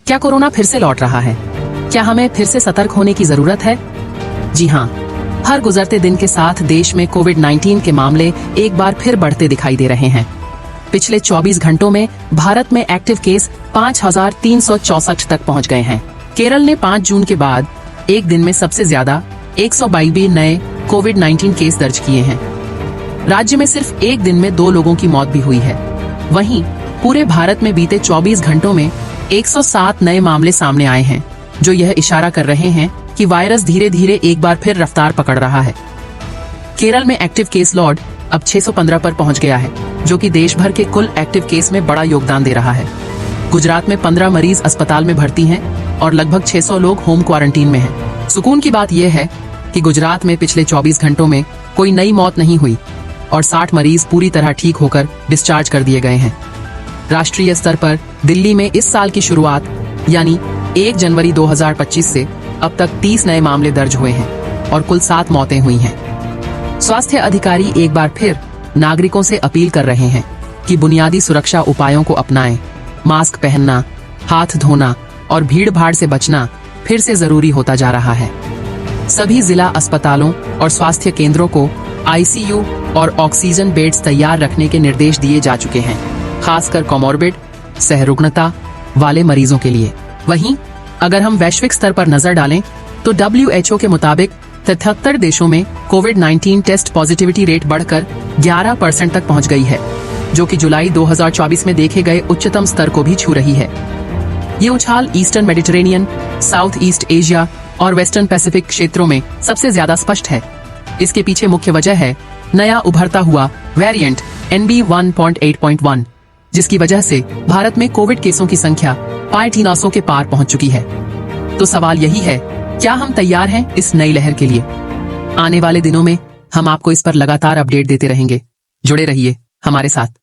क्या कोरोना फिर से लौट रहा है? क्या हमें फिर से सतर्क होने की जरूरत है? जी हाँ, हर गुजरते दिन के साथ देश में कोविड-19 के मामले एक बार फिर बढ़ते दिखाई दे रहे हैं। पिछले 24 घंटों में भारत में एक्टिव केस 5,364 तक पहुंच गए हैं। केरल ने 5 जून के बाद एक दिन में सबसे ज्यादा 122 नए कोविड-19 केस दर्ज किए हैं। राज्य में सिर्फ एक दिन में 2 लोगों की मौत भी हुई है। वहीं पूरे भारत में बीते 24 घंटों में 107 नए मामले सामने आए हैं, जो यह इशारा कर रहे हैं कि वायरस धीरे धीरे एक बार फिर रफ्तार पकड़ रहा है। केरल में एक्टिव केस लोड अब 615 पर पहुंच गया है, जो कि देश भर के कुल एक्टिव केस में बड़ा योगदान दे रहा है। गुजरात में 15 मरीज अस्पताल में भर्ती हैं और लगभग 600 लोग होम क्वारंटीन में हैं। सुकून की बात यह है कि गुजरात में पिछले 24 घंटों में कोई नई मौत नहीं हुई और 60 मरीज पूरी तरह ठीक होकर डिस्चार्ज कर दिए गए हैं। राष्ट्रीय स्तर पर दिल्ली में इस साल की शुरुआत यानी 1 जनवरी 2025 से अब तक 30 नए मामले दर्ज हुए हैं और कुल 7 मौतें हुई हैं। स्वास्थ्य अधिकारी एक बार फिर नागरिकों से अपील कर रहे हैं कि बुनियादी सुरक्षा उपायों को अपनाएं। मास्क पहनना, हाथ धोना और भीड़ भाड़ से बचना फिर से जरूरी होता जा रहा है। सभी जिला अस्पतालों और स्वास्थ्य केंद्रों को आईसीयू और ऑक्सीजन बेड्स तैयार रखने के निर्देश दिए जा चुके हैं, खासकर कोमोर्बिड सहरुग्णता वाले मरीजों के लिए। वहीं अगर हम वैश्विक स्तर पर नजर डालें तो WHO के मुताबिक 73 देशों में कोविड-19 टेस्ट पॉजिटिविटी रेट बढ़कर 11% तक पहुंच गई है, जो कि जुलाई 2024 में देखे गए उच्चतम स्तर को भी छू रही है। ये उछाल eastern Mediterranean, south east Asia और वेस्टर्न पैसिफिक क्षेत्रों में सबसे ज्यादा स्पष्ट है। इसके पीछे मुख्य वजह है नया उभरता हुआ वेरिएंट NB1.8.1, जिसकी वजह से भारत में कोविड केसों की संख्या 900 के पार पहुंच चुकी है। तो सवाल यही है, क्या हम तैयार हैं इस नई लहर के लिए? आने वाले दिनों में हम आपको इस पर लगातार अपडेट देते रहेंगे। जुड़े रहिए हमारे साथ।